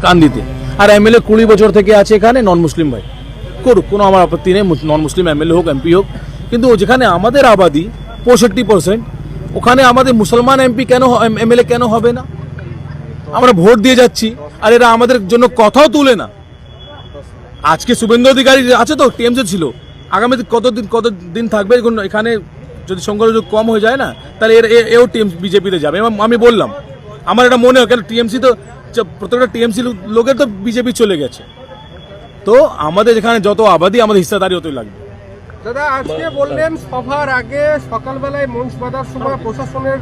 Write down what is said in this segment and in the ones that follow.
কান্দিতে। আর MLA 20 বছর থেকে আছে এখানে, নন মুসলিম ভাই, করুক, কোনো আমার আপত্তি নেই, নন মুসলিম এমএলএ হোক, এমপি হোক। কিন্তু যেখানে আমাদের আবাদি 65%, ওখানে আমাদের মুসলমান এমপি কেন, এমএলএ কেন হবে না? আমরা ভোট দিয়ে যাচ্ছি আর এরা আমাদের জন্য কথাও তুলে না। আজকে শুভেন্দু অধিকারী আছে তো, টিএমসি ছিল, আগামী কতদিন থাকবে এখানে? যদি সংখ্যালঘু কম হয়ে যায় না, তাহলে এও বিজেপিতে যাবে। আমি বললাম, আমার এটা মনে হয়, কেন টিএমসি তো প্রত্যেকটা টিএমসি লোকের তো বিজেপি চলে গেছে, তো আমাদের এখানে যত আবাদি আমাদের হিস্সাদারি হতেই লাগবে। দাদা, আজকে বললেন সভার আগে সকালবেলায় মঞ্চ বাঁধার সময় প্রশাসনের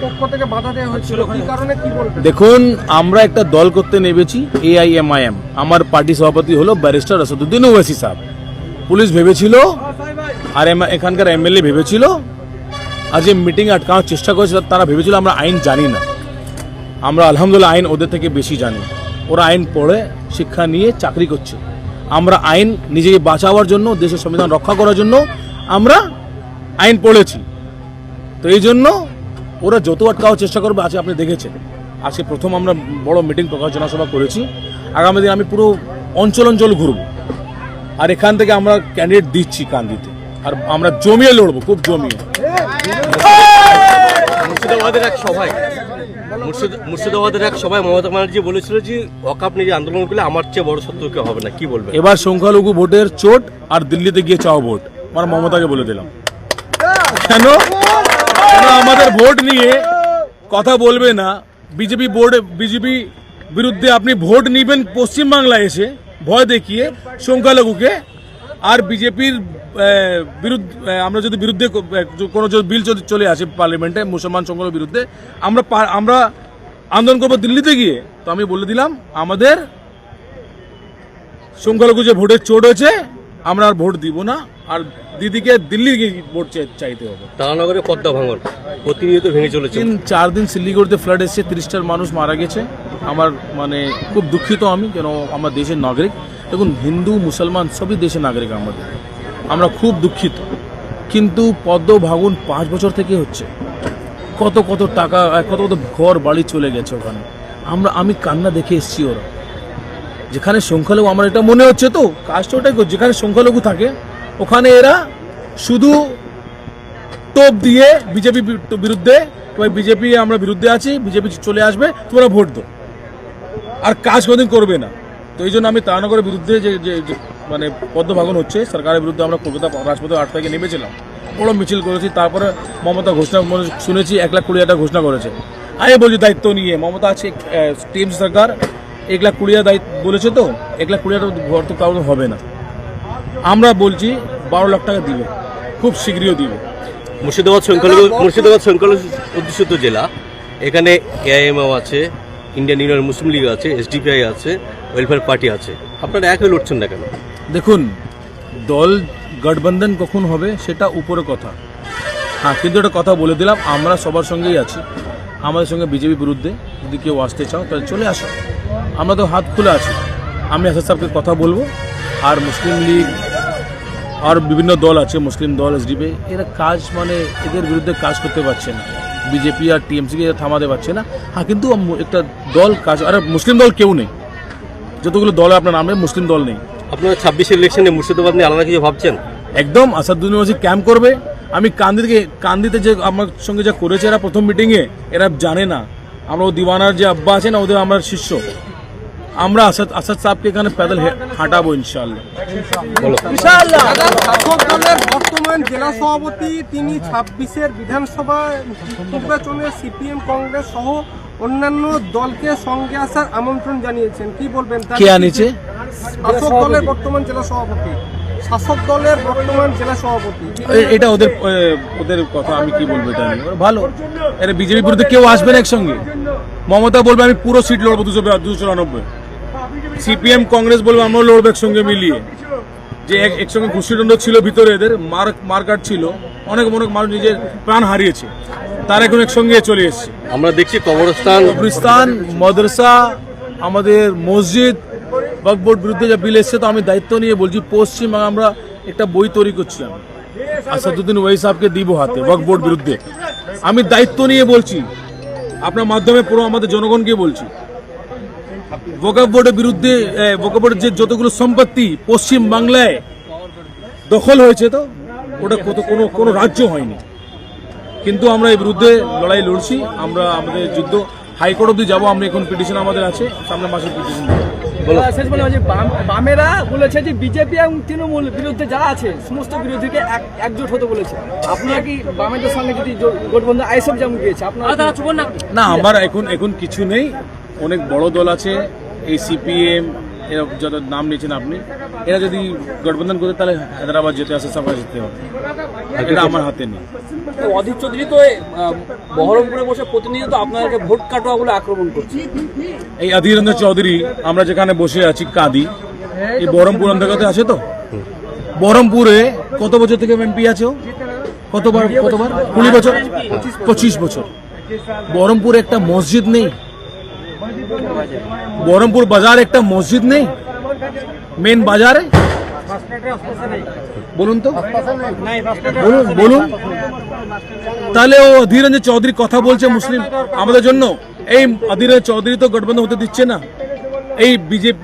পক্ষ থেকে বাধা দেওয়া হয়েছিল, কি কারণে, কি বলবেন? দেখুন, আমরা একটা দল করতে নেমেছি, AIMIM। আমার পার্টি সভাপতি হলো ব্যারিস্টার আসাদুদ্দিন ওয়াইসি সাহেব। পুলিশ ভেবেছিল আর এখানকার এমএলএ ভেবেছিল, আজ এই মিটিং আটকানোর চেষ্টা করেছে, তারা ভেবেছিল আমরা আইন জানি না। আমরা আলহামদুলিল্লাহ আইন ওদের থেকে বেশি জানি। ওরা আইন পড়ে শিক্ষা নিয়ে চাকরি করছে। আমরা আইন নিজেকে বাঁচাবার জন্য, দেশের সংবিধান রক্ষা করার জন্য আমরা আইন পড়েছি। তো এই জন্য ওরা যত আটকাওয়ার চেষ্টা করবে। আজকে আপনি দেখেছেন, আজকে প্রথম আমরা বড় মিটিং প্রকাশনা সভা করেছি। আগামী দিন আমি পুরো অঞ্চল ঘুরব, আর এখান থেকে আমরা ক্যান্ডিডেট দিচ্ছি কান্দিতে, আর আমরা জমিয়ে লড়বো, খুব জমিয়ে। মুর্শিদাবাদের এক সভায় মমতা ব্যানার্জি বলেছিল যে ওয়াকফ নিয়ে আন্দোলন করলে আমার চেয়ে বড় শত্রু কেউ হবে না, কি বলবেন? এবার সংখ্যালঘু ভোটের চোট, আর দিল্লিতে গিয়ে চাও ভোট, আমরা মমতাকে বলে দিলাম। কেন আমাদের ভোট নিয়ে কথা বলবে না? বিজেপি বিরুদ্ধে আপনি ভোট নিবেন পশ্চিমবাংলায় এসে ভয় দেখিয়ে সংখ্যালঘুকে, আর বিজেপির বিরুদ্ধে আমরা যদি বিরুদ্ধে কোনো বিল যদি চলে আসে পার্লামেন্টে মুসলমান সংখ্যালঘুর বিরুদ্ধে, আমরা আন্দোলন করবো দিল্লিতে গিয়ে। তো আমি বলে দিলাম, আমাদের সংখ্যালঘু যে ভোটের চোট হয়েছে, আমরা আর ভোট দিব না, আর দিদিকে দিল্লি গিয়ে ভোট চাইতে হবে। তারানগরে পদ্মা ভাঙন প্রতিনিয়ত ভেঙে চলেছে। 4 দিন শিলিগুড়িতে ফ্লাড এসেছে, 30টার মানুষ মারা গেছে। আমার খুব দুঃখিত আমি, কেন আমার দেশের নাগরিক। দেখুন, হিন্দু মুসলমান সবই দেশের নাগরিক আমাদের, আমরা খুব দুঃখিত। কিন্তু পদ্মা ভাঙন 5 বছর থেকে হচ্ছে, কত টাকা, কত ঘর বাড়ি চলে গেছে ওখানে। আমি কান্না দেখে এসেছি। ওরা যেখানে সংখ্যালঘু, আমার এটা মনে হচ্ছে তো কাজটা ওটাই, যেখানে সংখ্যালঘু থাকে ওখানে এরা শুধু টোপ দিয়ে বিজেপি বিরুদ্ধে, বিজেপি আমরা বিরুদ্ধে আছি, বিজেপি চলে আসবে, তোমরা ভোট দাও, আর কাজ কোনোদিন করবে না। তো এই জন্য আমি তারানগরের বিরুদ্ধে যে পদ্মা ভাঙন হচ্ছে, সরকারের বিরুদ্ধে আমরা কলকাতা রাজপথে 8 তারিখে নেমেছিলাম, বড় মিছিল করেছি। তারপরে মমতা ঘোষণা শুনেছি 1,20,000 ঘোষণা করেছে। আমি বলছি দায়িত্ব নিয়ে, মমতা আছে টিএমসি সরকার 1,20,000 দায়িত্ব বলেছে, তো 1,20,000 ঘর তো কারো হবে না। আমরা বলছি 12 লাখ টাকা দিবে, খুব শীঘ্রই দিবে। মুর্শিদাবাদ সংখ্যালঘু অধ্যুষিত জেলা, এখানে AIMIM আছে, ইন্ডিয়ান ইউনিয়ন মুসলিম লীগ আছে, SDPI আছে, ওয়েলফেয়ার পার্টি আছে, আপনারা এক হয়ে লড়ছেন না কেন? দেখুন, দল গঠবন্ধন কখন হবে সেটা উপরে কথা, হ্যাঁ, কিন্তু একটা কথা বলে দিলাম, আমরা সবার সঙ্গেই আছি। আমাদের সঙ্গে বিজেপি বিরুদ্ধে যদি কেউ আসতে চাও তাহলে চলে আসো, আমরা তো হাত খুলে আছি। আমি আসাদ সাহেবকে কথা বলবো, আর মুসলিম লীগ আর বিভিন্ন দল আছে, মুসলিম দল, SDPI, এরা কাজ এদের বিরুদ্ধে কাজ করতে পারছে না। বিজেপি আর টিএমসিকে থামাতে পারছে না। হ্যাঁ, কিন্তু একটা দল কাজ, আর মুসলিম দল কেউ নেই, যতগুলো দল আপনার নামে মুসলিম দল নেই। আপনারা 26 ইলেকশনে মুর্শিদাবাদ নিয়ে আলাদা কিছু ভাবছেন? একদম, আসাদুদ্দিন ওয়াইসি ক্যাম্প করবে। আমি কান্দিতে যে আমার সঙ্গে যা করেছে এরা প্রথম মিটিংয়ে, এরা জানে না আমরা দিওয়ানার যে আব্বা আছে না, ওদের আমরা শিষ্য। আমরা আসাদ সাহেবকে এখানে প্যাদল হাঁটাবো ইনশাআল্লাহ। দলের বর্তমান জেলা সভাপতি, তিনি 26-এর বিধানসভা নির্বাচনে CPM, কংগ্রেস সহ অন্যান্য দলকে সঙ্গে আসার আমন্ত্রণ জানিয়েছেন, কি বলবেন? কে আনিছে? শাসক দলের বর্তমান জেলা সভাপতি। এটা ওদের কথা, আমি কি বলবো? এটা ভালো, এটা বিজেপি বিরুদ্ধে কেউ আসবে না একসঙ্গে। মমতা বলবে আমি পুরো সিট লড়বো 294, CPM কংগ্রেস বলবে আমরা লড়বো একসঙ্গে মিলিয়ে। যে একসঙ্গে ঘুষিদণ্ড ছিল ভিতরে, এদের মারকাট ছিল, অনেক মানুষ নিজের প্রাণ হারিয়েছে, তারা এখন একসঙ্গে চলে এসছে। আমরা দেখছি কবরস্থান, মাদ্রাসা, আমাদের মসজিদ, ওয়াকফ বোর্ড বিরুদ্ধে যা বিল এসছে, তো আমি দায়িত্ব নিয়ে বলছি, পশ্চিমবঙ্গে আমরা একটা বই তৈরি করছি, আমি আসাদুদ্দিন ওয়াইসি সাহেবকে দিব হাতে, ওয়াকফ বোর্ড বিরুদ্ধে। আমি দায়িত্ব নিয়ে বলছি, আপনার মাধ্যমে পুরো আমাদের জনগণকে বলছি, ওয়াকফ বোর্ডের বিরুদ্ধে ওয়াকফ বোর্ডের যে যতগুলো সম্পত্তি পশ্চিম বাংলায় দখল হয়েছে, তো ওটা কোনো রাজ্য হয়নি। কিন্তু আমরা এই বিরুদ্ধে লড়াই লড়ছি, আমরা আমাদের যুদ্ধ হাইকোর্ট অব্দি যাবো। আমরা এখন পিটিশন আমাদের আছে, সামনে মাসে পিটিশন দেবো। শেষ বলে যে বামেরা বলেছে যে বিজেপি এবং তৃণমূল বিরুদ্ধে যারা আছে সমস্ত বিরোধীকে একজোট হতে বলেছে। আপনারা কি বামেদের সঙ্গে যদি গঠবন্ধন আইএসএফ যেমন গিয়েছে আপনারা না, আমার এখন কিছু নেই। অনেক বড় দল আছে, এই সিপিএম এরা যত নাম নিয়েছেন আপনি, এরা যদি গঠবন্ধন করে তাহলে হায়দ্রাবাদ যেতে আসে, সবাই যেতে হবে। এটা আমার হাতে নেই। অধীর চৌধুরী তো বহরমপুরে বসে প্রতিনিয়ত আপনাদেরকে ভোট কাটোয়া বলে আক্রমণ করছে। এই অধীর রঞ্জন চৌধুরী, আমরা যেখানে বসে আছি কাদি, এই বহরমপুর অন্তর্গত আছে তো। বহরমপুরে কত বছর থেকে এমপি আছে ও? কতবার 20 বছর, 25 বছর। বহরমপুরে একটা মসজিদ নেই, বহরমপুর বাজার একটা মসজিদ নেই, মেন বাজারে। বলুন তো, বলুন তাহলে ও অধীর রঞ্জন চৌধুরী কথা বলছে মুসলিম আমাদের জন্য। এই অধীর রঞ্জন চৌধুরী তো গঠবন্ধন হতে দিচ্ছে না। এই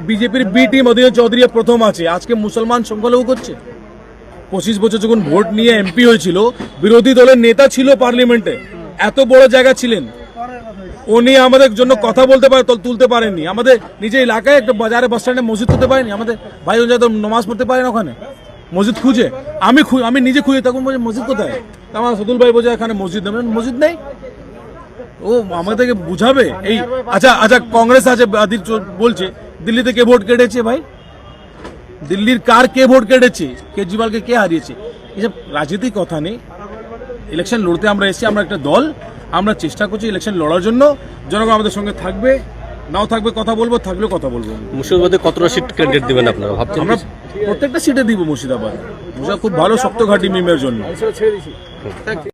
বিজেপির বি টিম অধীর রঞ্জন চৌধুরী প্রথম আছে, আজকে মুসলমান সংখ্যালঘু করছে। 25 বছর যখন ভোট নিয়ে এমপি হয়েছিল, বিরোধী দলের নেতা ছিল পার্লামেন্টে, এত বড় জায়গা ছিলেন, উনি আমাদের জন্য কথা বলতে পারে, তুলতে পারেননি। আমাদের নিজের এলাকায় একটা বাজারে বাস স্ট্যান্ডে মসজিদ করতে পারেনি। আমাদের ভাই তো নামাজ পড়তে পারে না ওখানে, মসজিদ খুঁজে। আমি নিজে খুঁজে, তখন বলছি মসজিদ কোথায়? আমার সদুল ভাই বোঝা এখানে মসজিদ নেই, মসজিদ নেই। ও আমাদেরকে বুঝাবে। এই আচ্ছা কংগ্রেস আছে, বলছে দিল্লিতে কে ভোট কেটেছে? ভাই দিল্লির কার কে ভোট কেটেছে? কেজরিওয়ালকে কে হারিয়েছে? এসব রাজনীতির কথা নেই। ইলেকশন লড়তে আমরা এসেছি, আমরা একটা দল, আমরা চেষ্টা করছি ইলেকশন লড়ার জন্য। জনগণ আমাদের সঙ্গে থাকবে, নাও থাকবে কথা বলবো, থাকলেও কথা বলবো। মুর্শিদাবাদে কতটা সিট ক্যান্ডিডেট দিবেন আপনারা ভাবছেন? আমরা প্রত্যেকটা সিটে দিব মুর্শিদাবাদ। খুব ভালো শক্ত ঘাঁটি মিমের জন্য।